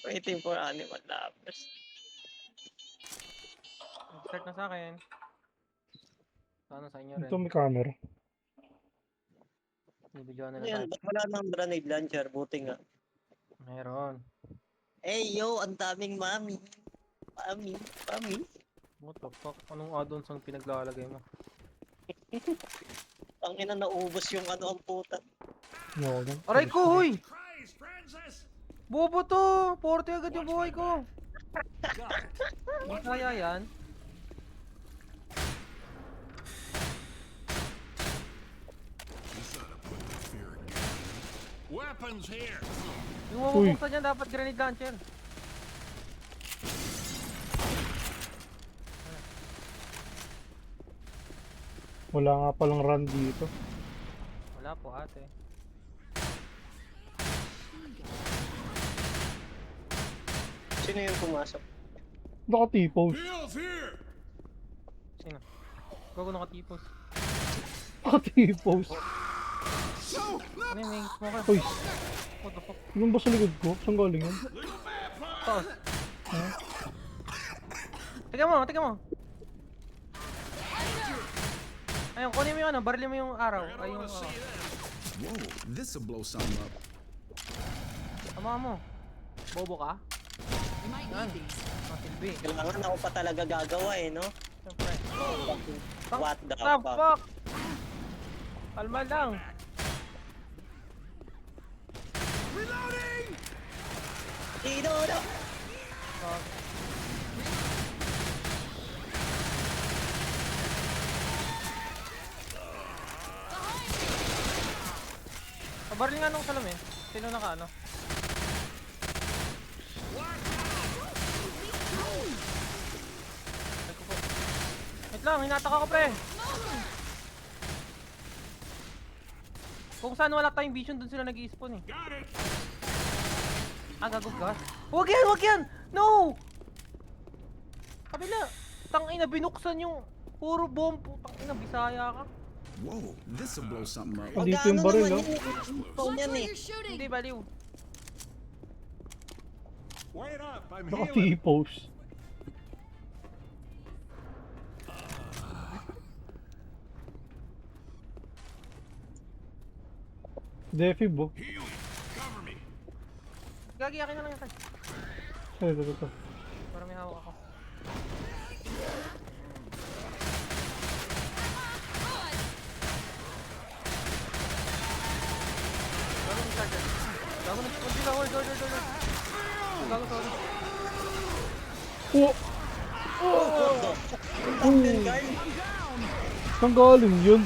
Waiting for animal lovers. Start na sa akin. Sana sa inyo rin. Ito may camera. Bibidyoan na Ano lang yan? tayo. Ba't wala nang grenade launcher? Buti nga. Meron. Yo, ang daming mami. Mami. What the fuck? Anong add-ons ang pinaglalagay mo? Ang ina naubos yung ano ang puta. No, Aray ko, huy! Bobo to! 40 agad yung buhay ko! Masaya yan. Weapons here. Yung mabubuksan niyan dapat grenade launcher. Wala nga palang run dito. Wala po ate. Sino yung pumasok? Nakatipos. Heels here. Sino? Gago nakatipos. Nakatipos. Ano yun? May smoker. Uy, What the fuck? anong ba sa likod ko? Saan galing yan? Pause. Ha? Tingnan mo. Ayun, kunin mo yung ano, barilin mo yung araw. Ay, yung Whoa, this'll blow something up. tama mo. Bobo ka? Yan. Masilbi. Kailangan ako pa talaga gagawa no? Siyempre. What the Fuck, fuck? fuck! Kalma lang. Dino, no! Fuck. Baril nga nung salamin. Sino naka ano? Wait lang, hinataka ko pre. Kung saan wala tayong vision, dun sila nag-i-spawn eh. Ah, gagog gas. Wag yan! No! Kabila! Tangina, binuksan yung puro bomb. Tangina, bisaya ka. Whoa, this'll blow something up. Dito yung baril, naman oh. yun? Phone yan eh. Hindi, baliw. Wait up, I'm healing. Nakatipos. Defib, oh. Healing. Cover me. Gagi, akin na lang yan. Ito. Para may hawak ako. Gago ng charger. Gago ng charger. Door. Gago, sorry. Oh! Captain Guard. Saan galing yun?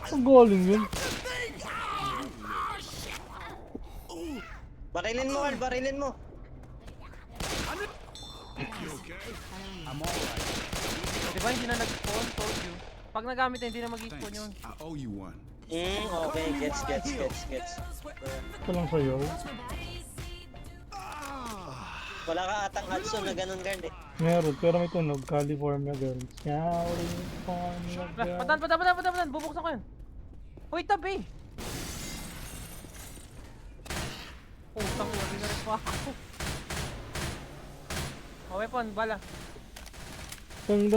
Saan galing yun? Barilin mo, Carl, barilin mo. You okay? Diba hindi na nag-spawn? Told you. Pag nagamit na hindi na mag-spawn yun. Thanks. I owe you one. Okay, gets. Ito lang sa'yo. Wala ka atang Hudson na ganun, Guard eh. Meron, pero may tunog. California girls. California girls. Patan. Bubuksan ko yun. Hoy, tabi! Putang ina, binarit pa ako. Oh, weapon, bala. Dang.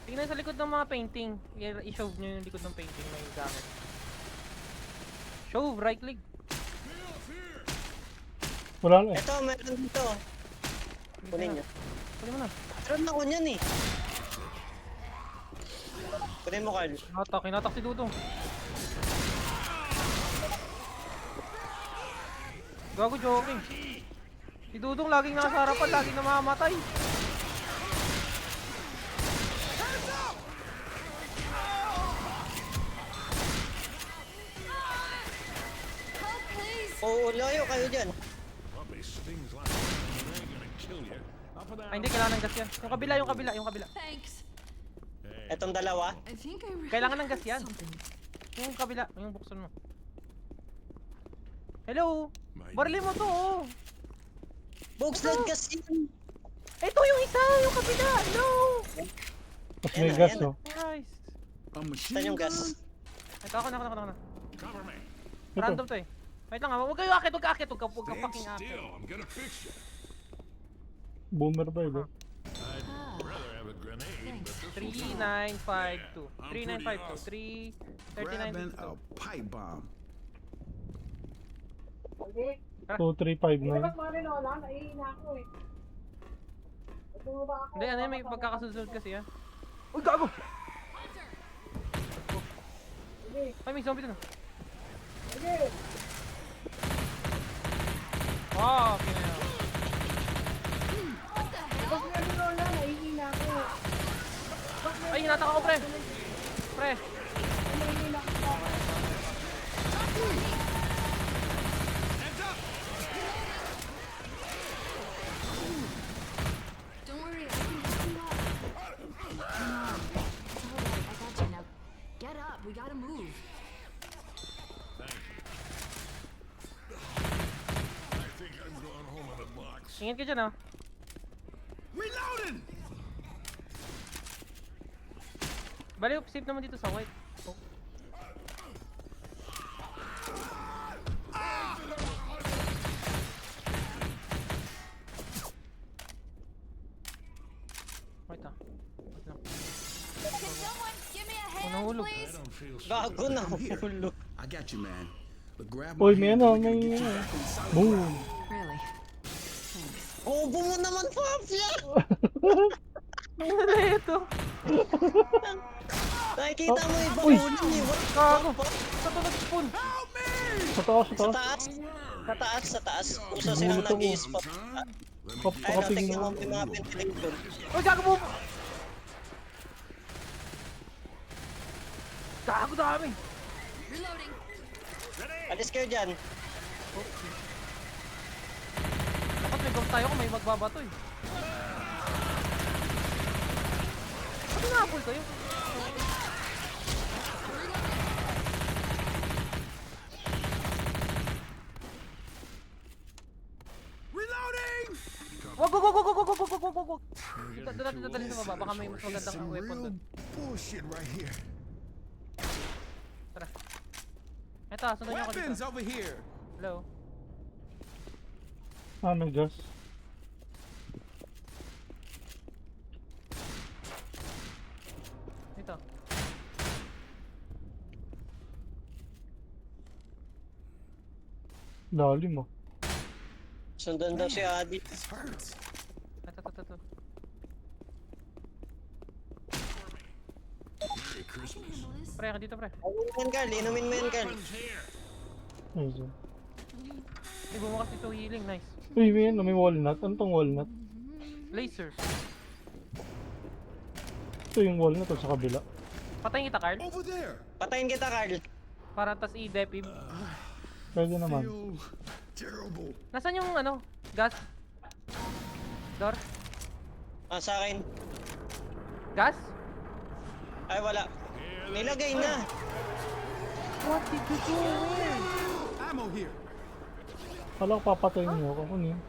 Tingnan sa likod ng mga painting. I-show nyo yung likod ng painting may gamit. Show, right click. Wala na eh. Ito, meron dito. Kunin nyo. Kunin mo na. Meron ako niyan eh. Kunin mo, Carl. Kinatak si Dudong. Gago, joking. Si Dudong laging nasa harapan, laging namamatay. Oo, layo kayo dyan. Ay, hindi, kailangan ng gas yan. Yung kabila, yung kabila, yung kabila. Thanks. Etong dalawa. I think I really Kailangan ng gas yan. something. Yung kabila, yung buksan mo. Hello? My Barili mo to, oh. Bogs Ito. lag gas yun. Ito yung isa, yung kabila. No! Tapos Ayan may na, gas, ayan na. oh. Christ. A machine Saan yung gun? gas? Ito, ako na. Cover me. Random to eh. Wait lang ha, huwag kayo akit, huwag ka akit, huwag ka Stand fucking akit. still. I'm gonna fix you. Boomer ba ito? Ah, Rather have a grenade, but this will do. 3952. I'm 3952. Grabbing 3952. a pipe bomb. 2359. Hindi, ano yun, may pagkakasunod kasi ha. Uy, gago! Ay, may zombie dun. Wow, okay na yun. Ay, hinata ako, pre! Pre! don't worry, I can help you up. Come on. It's alright, I got you now. Get up, we gotta move. I think I'm going home in a box. Ingat ka dyan ha. Reloading! Bali, safe naman dito sa white. Oh. Wait ah. Wait lang. Can someone give me a Oh, hand, nahulog. please? I don't feel so Gago na Here. hulog. I got you, man. But grab Uy, my may hand ano, and we may... can get you back on solid Boom! ground. Really? Thanks. Bobo mo naman, Fafia! Ano na ito? Nakikita mo iba Uy! ulit eh. What the Gago! fuck? Sa to nag-spawn! Sa taas, sa Sa taas. taas. Sa taas, sa taas. Usa silang Gulat ako. nag-i-spot. Time? Let me Kap- get Ayun, Kaping tingnan mo na. yung mga ventilator. Uy, gago mo! Gago dami! Reloading. Alis kayo dyan. Dapat may ghost tayo kung may magbabato eh. Ba't inaapol kayo? Reloading! Wag, wag, wag, wag, wag, wag, wag, wag, wag, wag. Doon natin dadalhin sa baba, baka may mas It's magandang some weapon real doon. bullshit right here. Tara. Eto, sundan niyo ako Weapons dito. over here. Hello? Ah, may gas. Dito. Lalim, oh. Sundan daw si Adi. This hurts. Ito. Merry Christmas. Handle this. Pre, ka dito pre. Inumin mo yan, Carl. Inumin mo yan, Carl. Weapons here. Nice, oh. Ay, bumakas dito healing, nice. Uy, may ano, may walnut. Ano tong walnut? Lasers. Ito yung walnut oh, sa kabila. Patayin kita, Carl. Over there. Patayin kita, Carl. Para tas i-depib. Pwede naman. Feel terrible. Nasaan yung ano? Gas? Door? Ah, sa akin. Gas? Ay, wala. Nilagay na. What did you do? Ammo here. Kala ko papatayin niyo ako. Ano yun?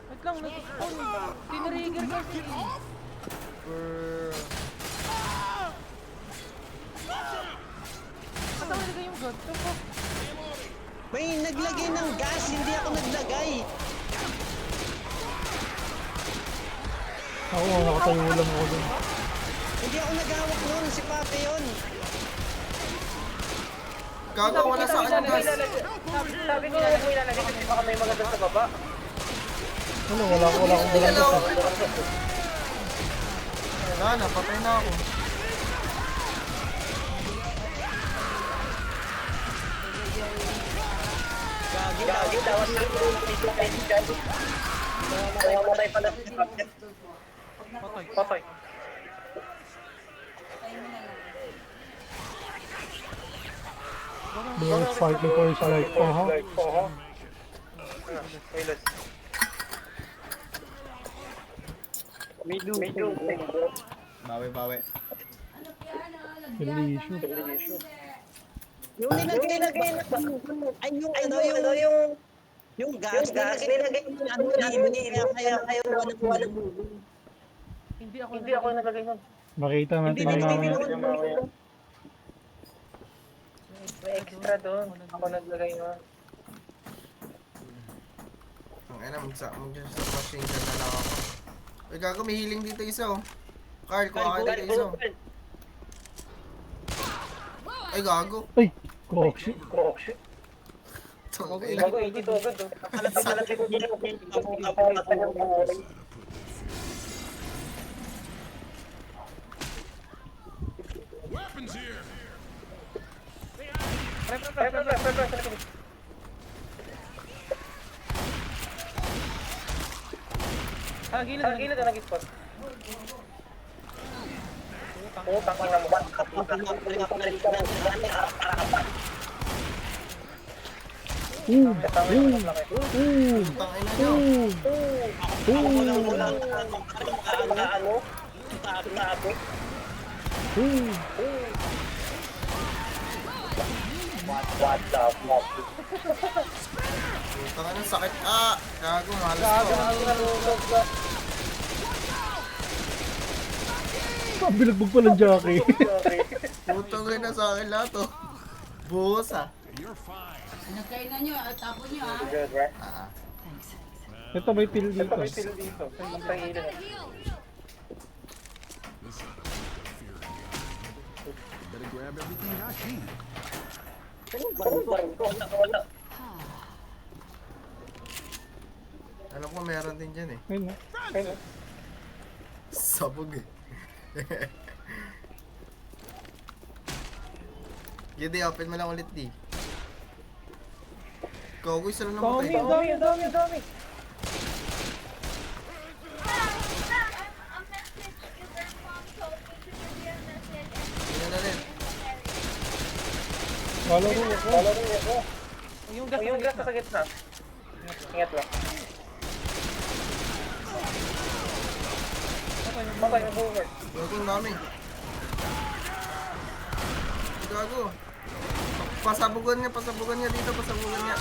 Wait lang, nag-spawn. Tinrigger kasi. Saan mo nilagay yung gun? Ito. May naglagay ng gas, hindi ako naglagay. Ako, nakatayo lang ako dun. Hindi ako naghawak nun, si Pape yun. Gago, wala sa akin gas. Sabi ko ilalagay kasi baka may maganda sa baba. Ano, wala akong dalang gas. Wala na, patay na ako. Gagi, tawas na ito. Namamatay pala si Pape. Patay. Don't fight before you strike. Bawi. Elisyo. Yung nilagay na ay yung gas nilagay mo ano kaya kuha ng Hindi ako naglagay nun. Makita natin yung mamaya. May extra doon. Ako naglagay nun. Ang ina, mag-machine gun na lang ako. Uy, gago, may healing dito isa oh. Carl, kuha ka dito isa oh. Ay, gago. Ay! Kokshi. Tang ina. Bago, hindi to agad. Weapons here. Gilid na nag-spot. Putang ina mo ba? Tang ina nyo. Tang ina, sakit. Gago, halos to. Bilagbog pa ng Jackie. Putang ina sa akin lahat oh. Buhos ah. You're fine. Nagkainan nyo, tapon nyo ha. Ito may pill dito. Better grab everything I can. Alam ko meron din dyan eh. Ayun na. Sabog eh. Yun di, open mo lang ulit di. Kogoy, sila na matay. Dami. Yan na rin. Wala rin ako. Yung gas sa gitna. Ingat lang. Patay na over. Gago, ang dami. Gago. Pasabugan niya dito, pasabugan niya.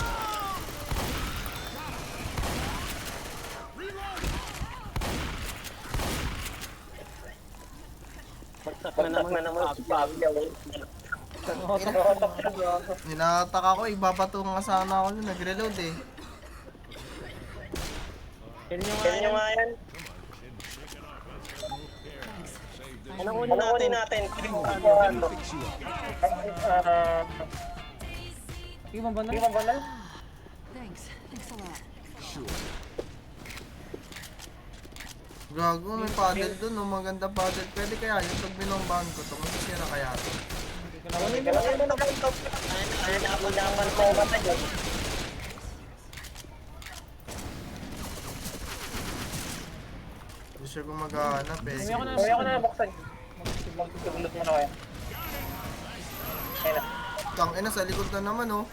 Ninataka ko, ibabato nga sana ako nun, nag-reload eh. Kaya nyo nga yan. Anong unin natin? Ibang banal? Thanks a lot. Gago, may paddle dun, no? Maganda paddle. Pwede kaya yun, pag binombahan ko to, masisira kaya to. Hindi siya gumagana, pwede. Kaya ko na buksan. Magtutulot mo na kaya. Ayun na. Tang ina, sa likod na naman, oh.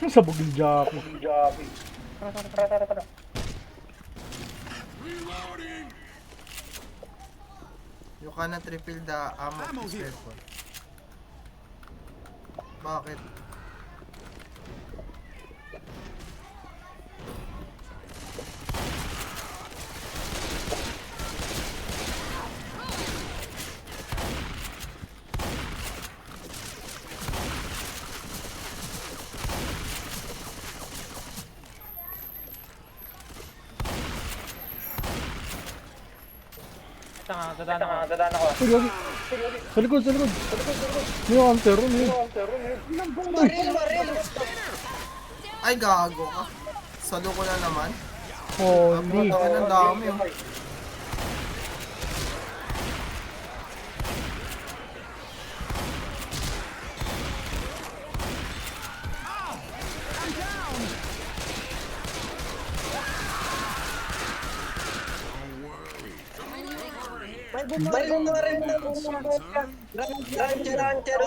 Sabog yung Jackie. Tara. Reloading. You cannot refill the ammo of this weapon. Bakit? Dadaan ako. Ay, lagi. Sa likod. May hunter ron yun. Ay, gago ka. Salo ko na naman. Holy. Ang dami, oh. May bumarin na rin na rancher.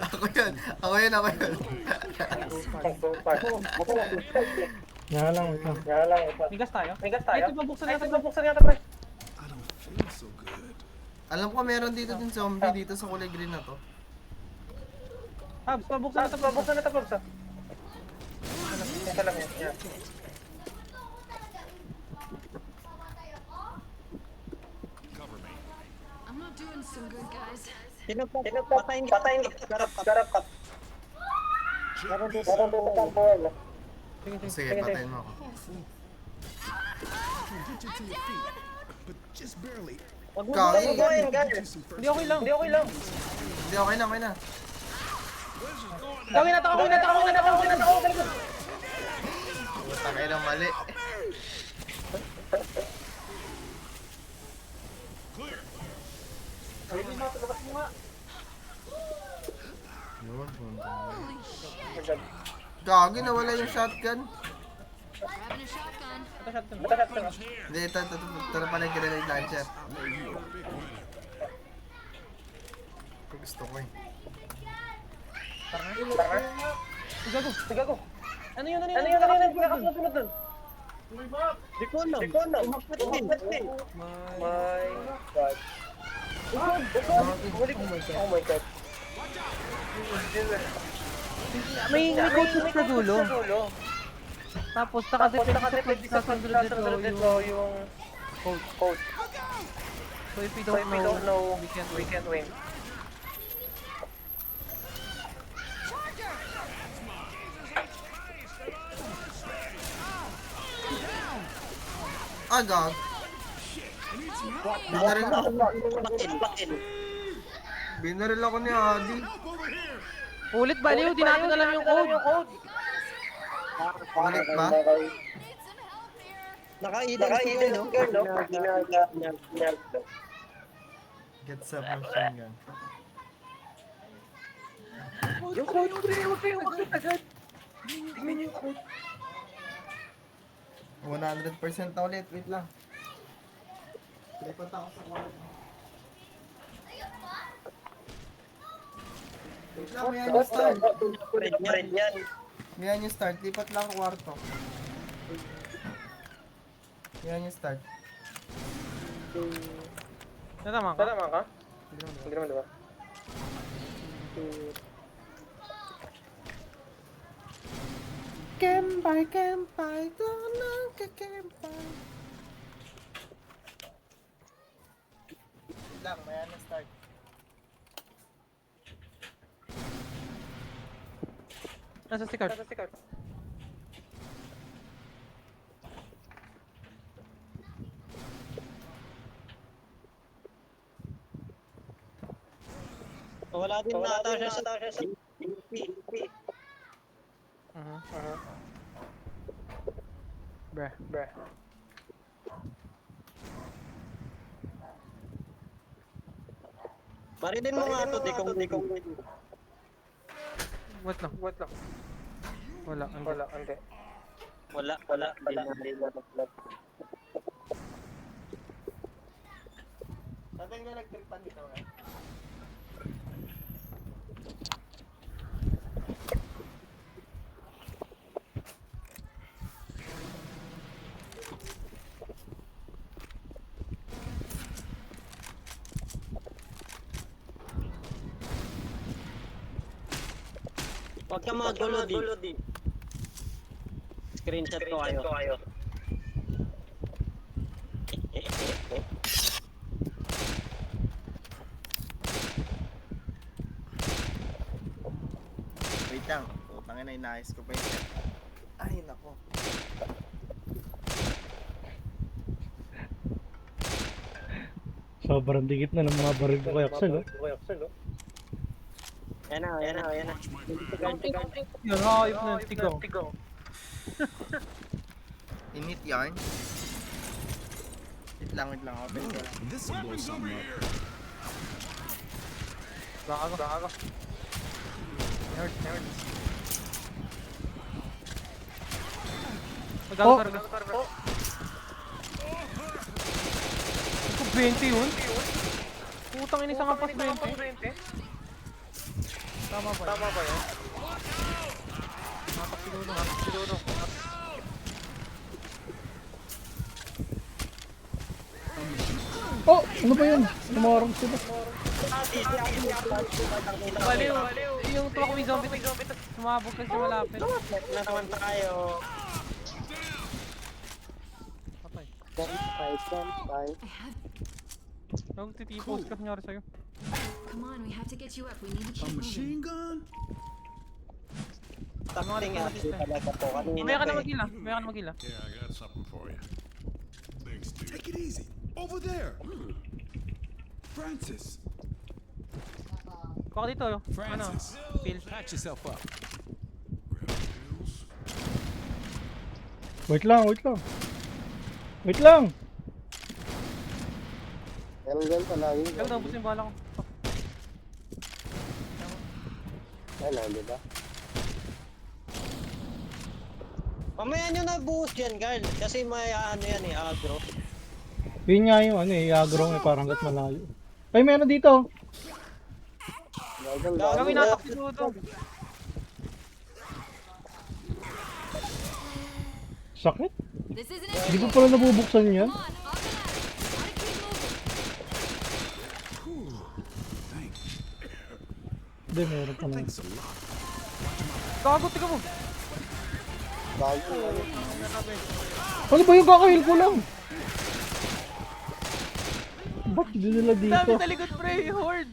Ako yun. Ako yun. Nga lang ito. Migas tayo? Ito pabuksan natin. I don't feel so good. Alam ko meron dito din zombie dito sa kulay green na to. Habs, pabuksan na ito. Cover me. I'm not doing so good, guys. Patayin ka. Garap ka. Sige, patayin mo ako. Get you to your feet. But just barely. Kagi. Get you some first Hindi, okay lang. Hindi, okay na. Gawin na to. Takay ng mali. clear. Yun, Gagi, nawala yung shotgun. Grabbing a shotgun. Weapons here. Hindi, ito na pala yung grenade launcher. I made you a big winner. Ito gusto ko eh. Gago. Ano yun? Pinakasunod dun. Di ko alam. Umakit din. Oh my God. May coach sa dulo. Tapos nakadepende sa sunod dito yung coach. So if we don't know, we can't win. Ah, gag. Binaril ako ni Adi. Ulit baliw, di natin alam yung code. Ulit ba? Naka-idol no? Get sa machine gun. Yung code, huwag kayong magkatagad. Tingnan yung code. 100% na ulit. Wait lang. Lipat ako sa kwarto. Wait lang, may yung start. May yung start. Lipat lang ang kwarto. May yung start. Natama ka? Hindi naman diba? Kempay, tunang kakempay. Wait lang, may yung start. Nasa si Card. Wala din nata siya sa Bruh. Marilin mo nga to, di kong Wait lang. Wala, hindi. Wala. Tatay nga nagtripan dito nga. Huwag ka magulo di. Screenshot ko kayo. Wait lang. Putang ina, inayos ko pa yun. Ay, nako. Sobrang dikit na ng mga baril ko kaya Axel. Yan na. Watch my back. Yan, hayop na tigaw. Init yarn. Wait lang. Open ko lang. This will blow something up. Baka. Nerd. Magkakaroon. Ito 20 yun? Putang ina, isang ampas 20. Tama ba yun? Matak si Dodo. Oh! Ano ba yun? Umarang sila. Baliw. Yung tuwak mo yung zombie, sumabog kasi malapit. Na naman tayo. Patay. I have. Huwag titipos ka nangyari sa'yo. Come on, we have to get you up. We need to A keep moving. machine gun? Tapos nga talaga po. Mamaya ka na mag-heal. Yeah, I got something for you. Thanks, dude. Take it easy. Over there. Francis. Kuha ka dito. Francis. Phil. Patch yourself up. Grab pills. Wait lang. Wait lang! Ikaw daw, busin yung bala ko. Mamaya nyo na buhos dyan, Carl. Kasi may ano yan eh, agro. Yun nga yung ano eh, agrong eh, parang gat malayo. Ay, meron dito! Gawin natak si Dodo. Sakit? This isn't Hindi it. ko pala nabubuksan yan. Come on, automatic. Gotta keep moving. Hindi, meron pa na. Gago, tika mo. Ano ba yung kakahil ko lang? Ba't hindi nila Dami dito? sa likod, pre. Horde.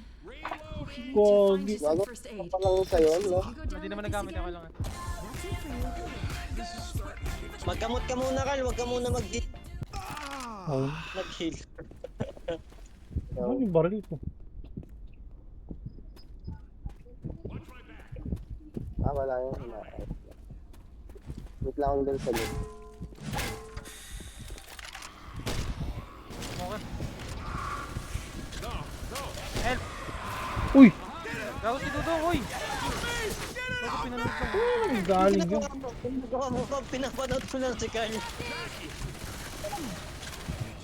Kogi. Just some first aid. You go down Hindi naman like this nagamit ako again. lang. That's it for you. Magkamot ka muna, Carl. Huwag ka muna mag-heal. Oh, Nag-heal. ano yung baril ko? Wala yun. Wait lang din sa loob. Okay. Help! Uy! Gago si Dodo, uy! Gago, pinanood ko. Ang galing yun. Ginagawa mo ba? Pinapanood ko lang si Carl. Did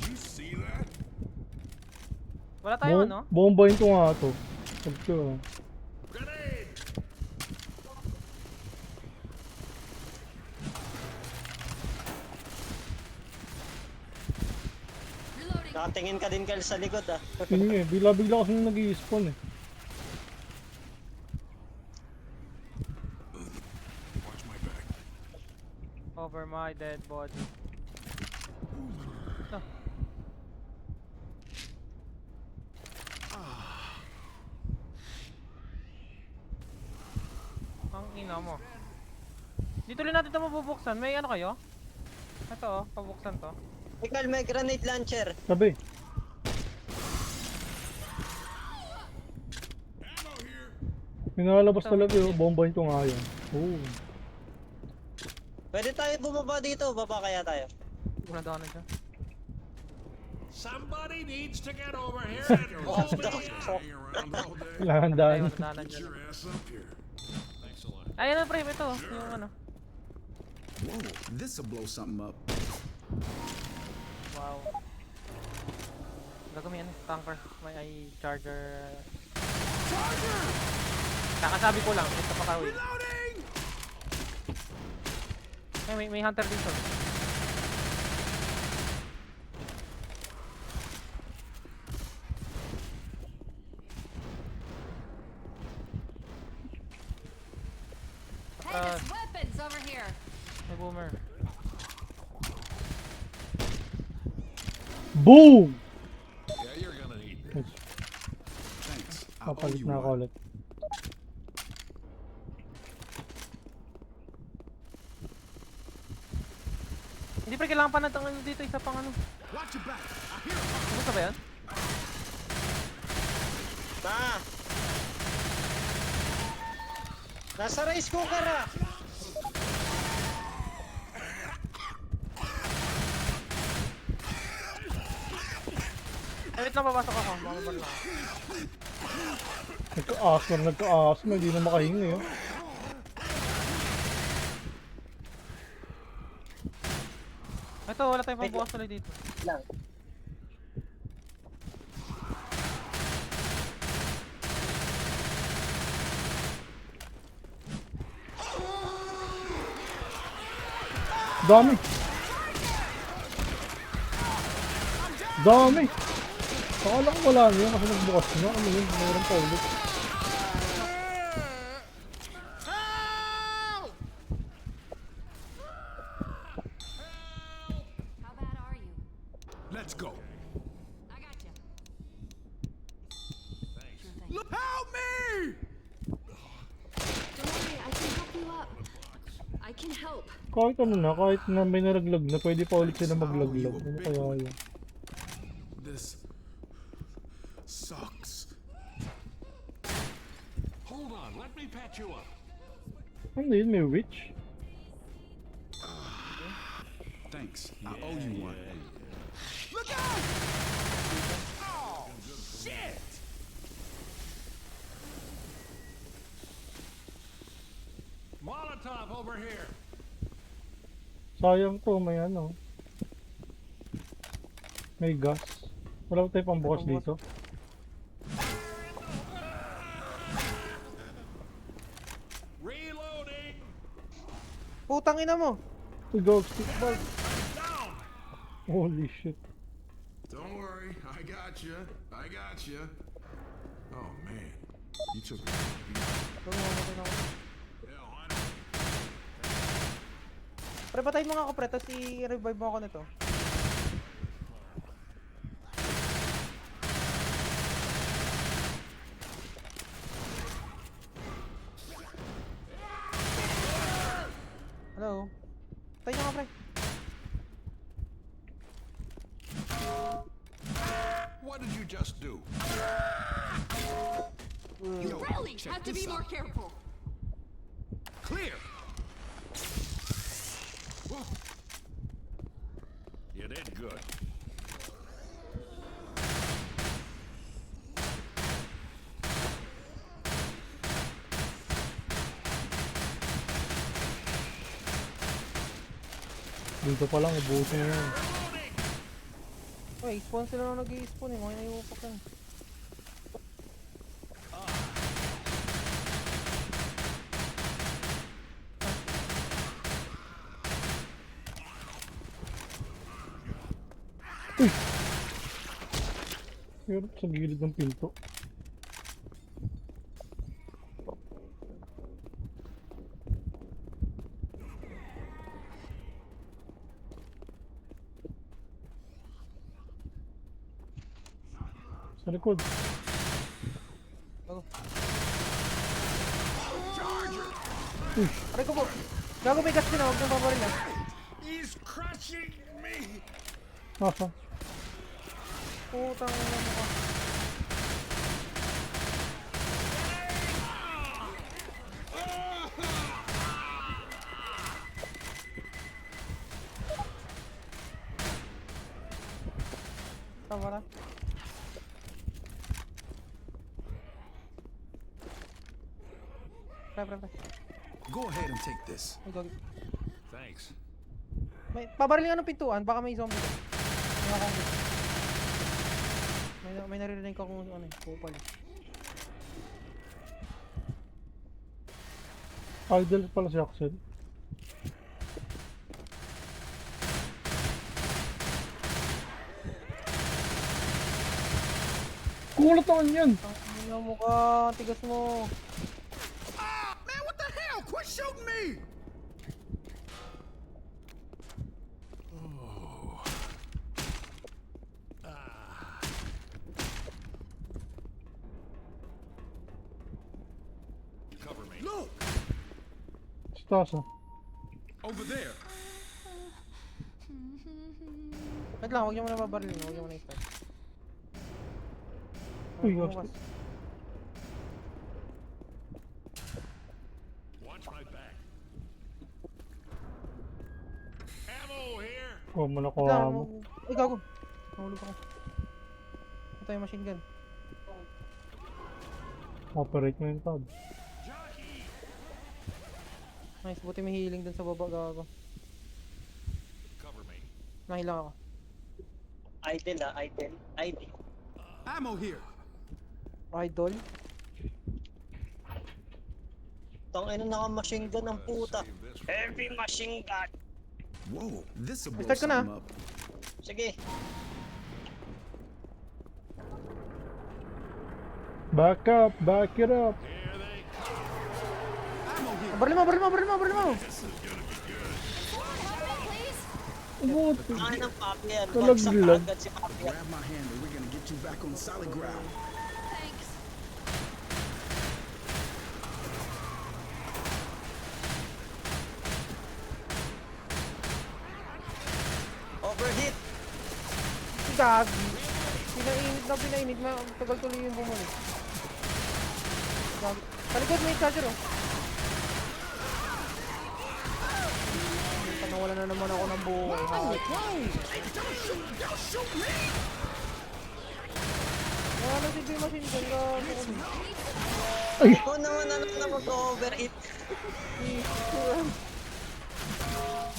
you see that? Wala tayo, ano? Bombayin ko nga to. Sabi ko, Grenade! Reloading. Nakatingin ka din, Carl, sa likod ah. yun nga eh, bigla-bigla kasi nag-i-spawn eh. Watch my back. Over my dead body. Ito. Ang ina mo. Dito rin natin ito mabubuksan. May ano kayo? Ito oh, pabuksan to. Hey, Carl, may grenade launcher. Sabi, Ammo here. pinalabas talaga yun, bombayin ko nga yun. Oh. Pwede tayo bumaba dito. Baba kaya tayo. Una daw na siya. Somebody needs to get over here and hold me. Hang around all day. Kailangan Ay, daan. una daw na Get siya. your ass up here. Thanks a lot. Ayun na pre, ito. Yung ano. Whoa, this'll blow something up. Wow. Gagawin yan, tanker. May ay charger. Kakasabi ko lang, ito pa kawin. May hunter dito. Hey, there's weapons over here. May boomer. Boom! Yeah, you're gonna need this. Thanks. I owe Papalit you na ako one. ulit. Hindi pre, kailangan pa natin ano dito, isa pang ano. Watch your back. I hear him. Gusto ba yan? Nasa rice cooker ah. Ay, wait lang, babasok ako. Bababa lang. Nagka-asthma, hindi na makahinga yun. Ito, wala tayong pambukas tuloy dito. Lang. Dami! Dami! Akala ko wala niya kasi nagbukas na. Ano yun? Mayroon pa ulit. How bad are you? Let's go. I got you. Sure thing. Look, help me! Don't worry, I can help you up. I can help. Kahit ano na, kahit na may naraglag na, pwede pa ulit sila maglaglag. Ano kaya yun? This sucks. Hold on, let me patch you up. Ano yun? May witch? Thanks. I owe you one. Look out! Oh, shit! Molotov over here. Sayang to, may ano. May gas. Wala ba tayo pang bukas dito? Reloading. Putang ina mo! Uy, go, stick ball. Down. Holy shit. Don't worry, I got you. I got you. Oh man, you took it. Ito, mamatay na ako. Hell, I know. Pre, patayin mo nga ako, pre, tapos i-revive mo ako nito. Hello? Patayin nyo nga, pre. What did you just do? You really have to be more careful. Clear. Whoa. You did good. Dito pa lang, ubusin na yan. Uy, spawn sila nung nag-i-spawn eh. Mga naiupak yan. Hirap sa gilid ng pinto. Sa likod. Gago. Aray ko po! Gago, may gas din ah. Huwag nang babaril ah. He's crushing me. Nasa? Putang ina mo ka. Tama na. Pre. Go ahead and take this. Ay, gagi. Thanks. May, pabariling ng pintuan, baka may zombie. May akong may naririnig ko kung ano eh, kupal. Idle pala si Axel. Kulat naman yan! Ang ina mo ka, tigas mo. Ah, man, what the hell? Quit shooting me! Oh. Ah. Cover me. Look! Stasa. Over there. Wait lang, huwag niyo muna babarilin, huwag niyo muna i-start. Uy, Bumukas. Watch my back. Ammo here. Huwag mo na Wait kuha lang, mo. ay gago. Nahulog ako. Ito yung machine gun. Operate mo yung tab. Jockey. Nice, buti may healing dun sa baba, gago. Cover me. Nahilang ako. Idle ah, idle. Idle. Ammo here. Idol. Tang ina naka-machine gun ang puta. Save this for Heavy machine gun. Whoa, this'll blow Start ko na. something up. Sige. Back up, back it up. Baril mo, baril mo, baril mo, baril mo. Umut. Ang ng papi yan. Tulog Bagsak lang. agad si papi yan. Grab my hand and we're gonna get you back on solid ground. Thanks. Overheat. Gagi. Pinainit na pinainit. Tagal tuloy yung bumalik. Gagi. Talikod, may charger oh. Nawala na naman ako ng buhay. Wala na si B-Machine gun. Ikaw naman na mag-overheat.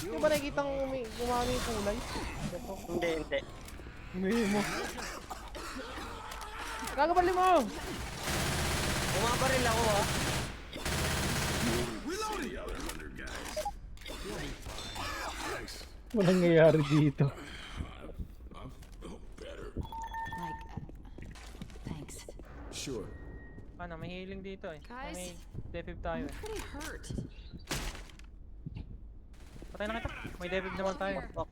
Hindi ba nakikita gumamit yung kulay? Ito. Hindi. Humihin mo. Kagabali mo! Bumabaril ako ha. Walang nangyayari dito. Like, thanks. Sure. Ano, may healing dito eh. Guys? May defib tayo I'm eh. pretty hurt. Patay na kita. May defib naman tayo. Oh.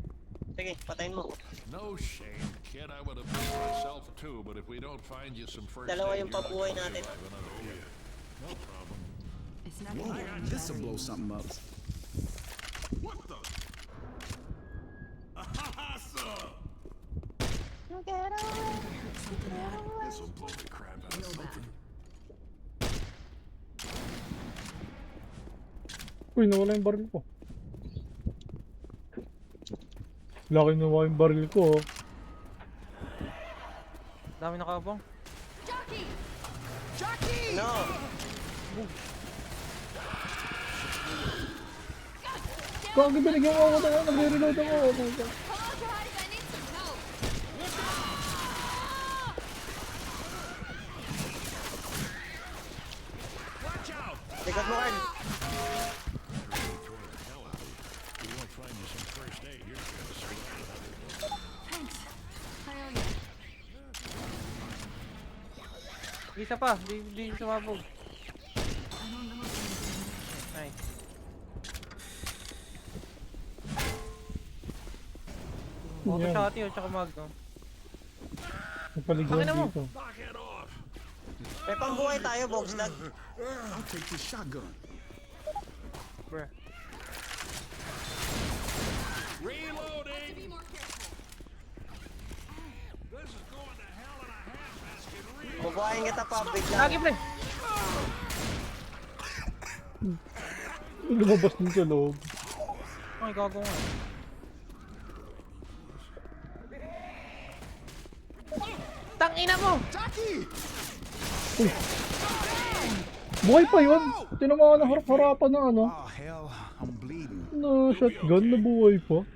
Sige, patayin mo. No shame, kid. I would have pissed myself too, but if we don't find you some first Dalawa aid, yung you're not pabuhay gonna natin. survive another year. No problem. It's not Whoa, gonna get any this'll better. blow something up. What the? Awesome! This'll blow the crap out of something. Uy, nawala yung baril ko. Laki nawa yung baril ko. Oh. Dami nakabong. No. Kagi binigyan mo ako na nagre-reload ako. Oh my God. Likod mo, Carl. We won't find you some first aid, you're not gonna survive another year. Thanks. I owe you. Isa pa. Di sumabog. Nice. Auto Yan. shotty o tsaka mag no? Napaligawan Pakina mo. dito. Knock it off! May pambuhay tayo, Bogslag. I'll take this shotgun. Bruh. Reloading! This is going to hell in a handbasket real Bubuhayin kita, public lang. Lagi pre! Lumabas din sa loob. Ay, gago nga. Tangina mo! Buhay pa yun! Tinamaan ng harap-harapan ng ano. Oh, hell, I'm bleeding. Na shotgun na buhay pa.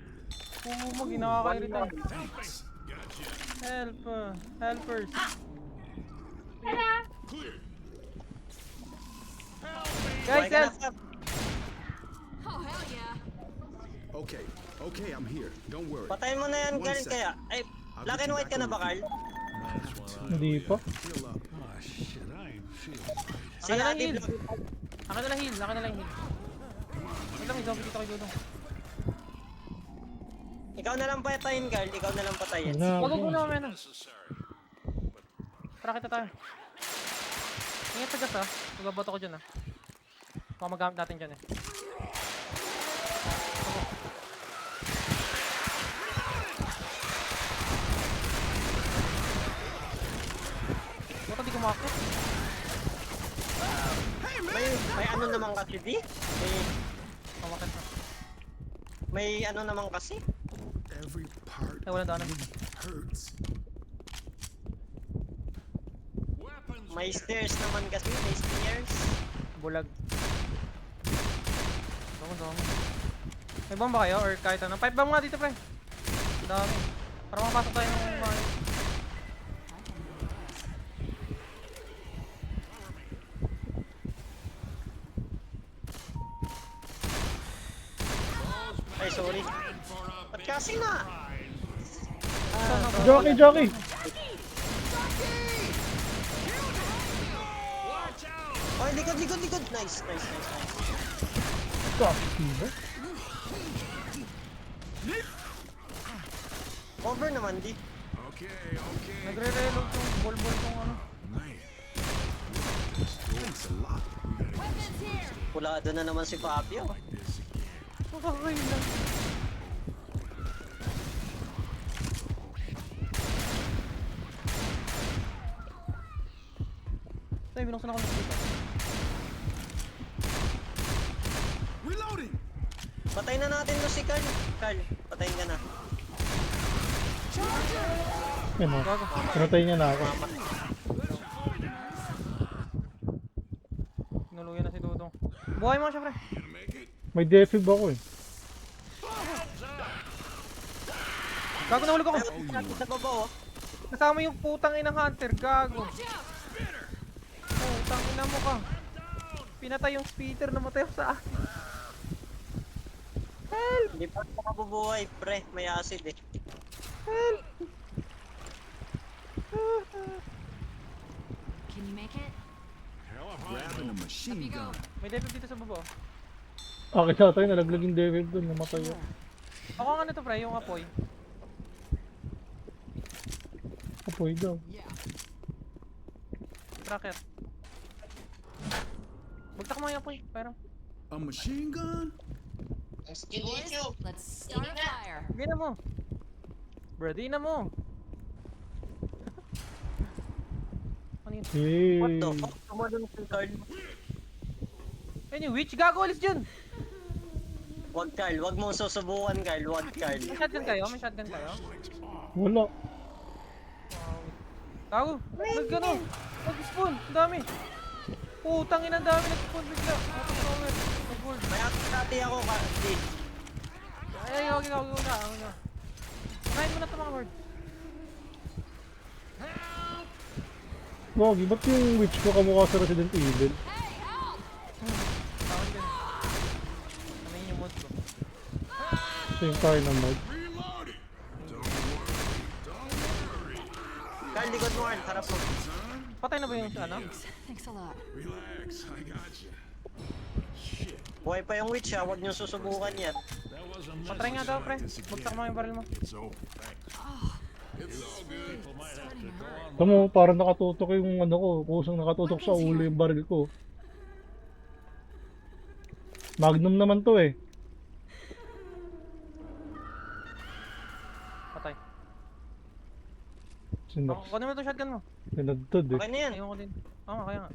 Pumag, nakakairita. Help! Helpers! Guys, Buhay ka na, help! Fab. Oh, hell yeah. Okay, I'm here. Don't worry. Patayin mo na yan, One Carl, sec. kaya. Ay, black and white ka na ba, Carl? Hindi pa. Heal up. Oh shit, I ain't feeling right. Si Akin na lang Ate heal. Black. Akin na lang heal. Akin na lang heal. Wait lang, may zombie dito kay Dudong. Ikaw na lang patayin, Carl. Ikaw na lang patayin. Wala Wag ako. mo na mamaya na. Necessary. Tara kita tayo. Ingat sa gas ha. Magbabato ko dyan ha. Baka magamit natin dyan eh. Ba't di kumakit? May ano naman kasi di? Kumakit na. May ano naman kasi? Every part Ay, walang daanan. hurts. Weapons May stairs naman kasi. May stairs. Bulag. Dami. May bomba kayo or kahit ano? Pipe bomb nga dito pre. Dami. Para makapasok tayo ng mga... Ay, sorry. Ba't kasi na? Jockey, jockey! Oh, likod, likod, likod. Nice, nice, nice, nice. Cocky ba? Over naman, di. Okay, okay. Nagre-reload yung bol-bol kung ano. Man. Thanks a lot. Pulado na naman si Fabio. Makakay lang. Tay, binuksan ako ng dito. Reloading. Patay na natin to si Carl. Carl, patayin ka na. Ano? Pinatay niya na ako. Tinuluyan na si Dudong. Buhay mo siya, pre. May defib ako eh. Gago, nahulog ako. Sa baba, oh. Kasama yung putang inang hunter, gago. Putang ina mo ka. Pinatay yung speeder, namatay ako sa akin. Hindi pa ako mabubuhay, pre. May acid eh. Can you make it? Grabbing a machine gun. May defib dito sa baba. Akin sa tayo, nalaglag yung defib dun, namatay ako. Ako ang ano to, pre, yung apoy. Apoy daw. Rocket. Bagtak mo yung apoy, parang. A machine gun? Let's start a fire. Hindi na mo. Bro, di na mo. Ano yun? What the Yay! fuck? Tumalun si Carl. Ayun yung witch, gago, alis dyan. Wag, Carl. Wag mong susubukan, Carl. Wag, Carl. May shotgun kayo? May shotgun kayo? Wala. Gago, nag-gano. Nag-spawn, ang dami. Putang ina, ang dami nag-spawn bigla. Nag-board. May ati ako, Carl. Di. Ay, okay, okay. Kain mo na ito mga word. Wagi, ba't yung witch ko kamukha sa Resident Evil? Tawag yun. Ano yun yung mod ko? Same tayo na mod. Carl, likod mo, Carl. Harap mo. Patay na ba yung ano? Thanks a lot. Relax, I got you. Buhay pa yung witch, ha. Huwag niyo susubukan yan. That was a Patry nga daw, pre. Bugtak mo yung baril mo. It's over. Thanks. It's all good. People might have to go on. Tama mo, parang nakatutok yung ano ko. Kusang nakatutok sa ulo yung baril ko. Magnum naman to eh. Patay. Sinox. Kunin mo ito shotgun mo. Pinagtod eh. Okay na yan. Ayun ko din. Oo nga, kaya nga.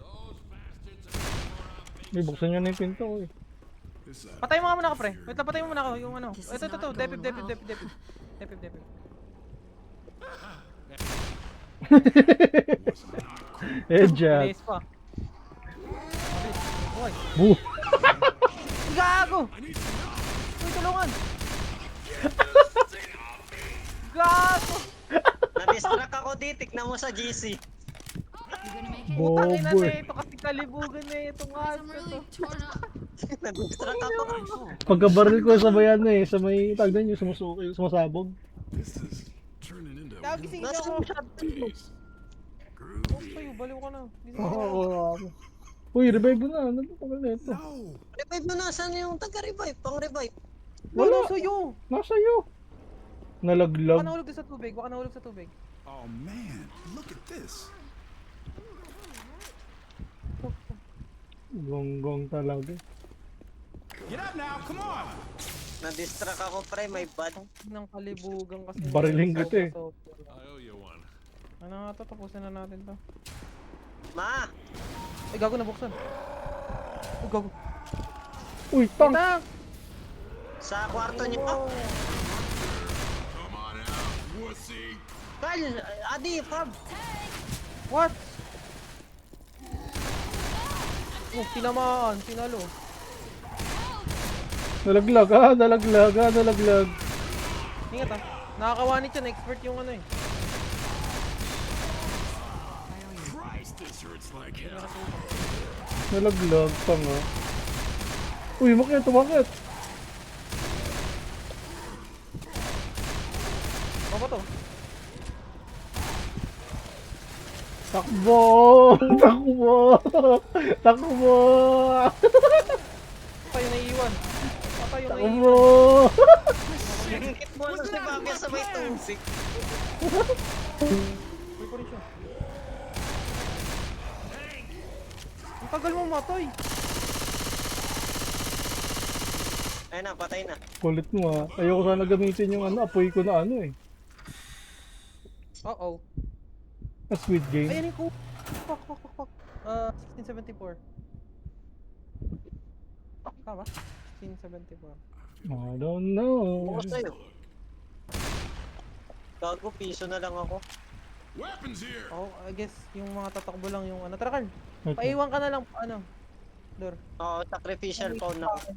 May buksan nyo na yung pinto ko eh. Patay mo nga muna ako, pre. Wait lang, patay mo muna ako. Yung ano. This is Ito. not Depip. going well. Depip. Headshot. Bilis pa. Boy. Boo! Gago! Uy, tulungan! Gago! Na-distract ako di. Tignan mo sa GC. You gonna make it? Putang ina Bobo na eh. ito kasi kalibugan na itong Guys, I'm aso really to. torn up. Na-distract ako. Pagkabaril ko sa bayan eh, sa may tagdan yung sumasabog. This is turning into Gagising Nasaan ako. yung shotgun mo? Boss kayo, baliw ka na. Gising Oo, ako. oo. Uy, revive mo na. Ano ba pala na ito? no. Revive mo na. Saan yung taga-revive? Pang-revive. Wala sa'yo! Nasa iyo. Baka Nalaglag. nahulog sa tubig, baka nahulog sa tubig. Oh man, look at this. Gonggong talaga. Get up now, come on. Na-distract ako, pre. May bad. Nang kalibugan kasi. Bariling kita eh. I owe you one. Ano nga to, tapusin na natin to. Ma! Ay, gago, nabuksan. Ay, gago. Uy, tang! Tang! Sa kwarto niyo. Wow. Come on out, wussy. Carl! Adi! Fab! What? Oh, tinamaan, tinalo. Nalaglag, nalaglag. Ingat ah. Nakakawanit yan, expert yung ano eh. Christ, this hurts like hell. Nalaglag pa nga. Uy, umakyat. Ano ba to? Takbo! Takbo! Takbo! Tayo naiiwan. Tayo naiiwan. Takbo! Hingit mo ano si Bobby sa may tusik. Uy, pa rin siya. Ang tagal mo matay. Ayun na, patay na. Kulit mo ha. Ayoko sana gamitin yung ano, apoy ko na ano eh. Uh-oh. Na Squid Game. Ayan yung fuck. 1674. Tama? 1674. I don't know. Bukas sa'yo. Gago, piso na lang ako. Weapons here. Oh, I guess yung mga tatakbo lang yung ano. Tara, Carl. Okay. Paiwan ka na lang, ano. Dor. Oo, sacrificial pawn ako.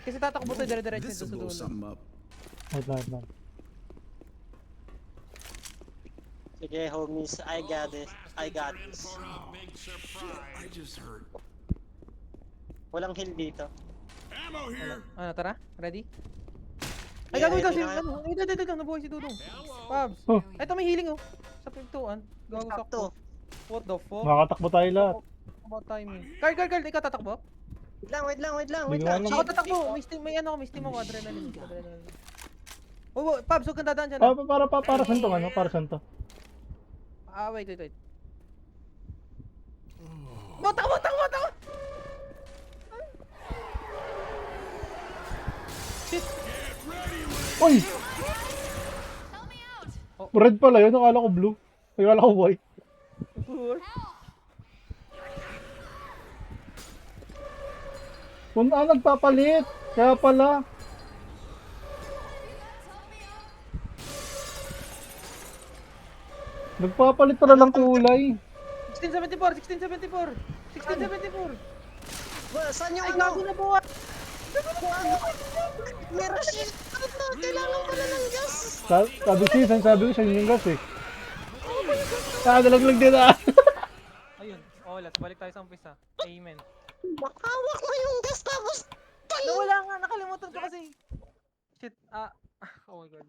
Kasi tatakbo to dire-diretso This doon sa will blow dulo. something up. Wait. Sige, homies, I got this. I got this. I just heard. Walang heal dito. Ammo here. Ano, tara? Ready? Ay, Yeah, gagawin kasi yeah, ano. Ay, dito, nabuhay si Dudong. Pabs. Oh. Eto, may healing oh. Sa pintuan. Gago Sakto. sakto. What the fuck? Makakatakbo tayo lahat. About timing. Carl, ikaw tatakbo? Wait lang. Hindi ko alam. Ako tatakbo. May steam ako. Adrenaline. Oh, Pabs, huwag kang dadaan dyan. Para saan to ano? Para saan to? Ah, wait. Takbo! Shit! Oy! Red pala yun. Akala ko blue. Akala ko white. Kung nagpapalit. Kaya pala. Nagpapalit pala ng kulay. 1674! Saan yung Ay, ano? gago na buhay! Meron siya. Kailangan pala ng gas. Sabi ko siya yung gas eh. Nalaglag din ah. Ayun, let's balik tayo sa umpisa. Amen. Hawak mo yung gas tapos Nawala nga, nakalimutan ko kasi. Shit, oh my god.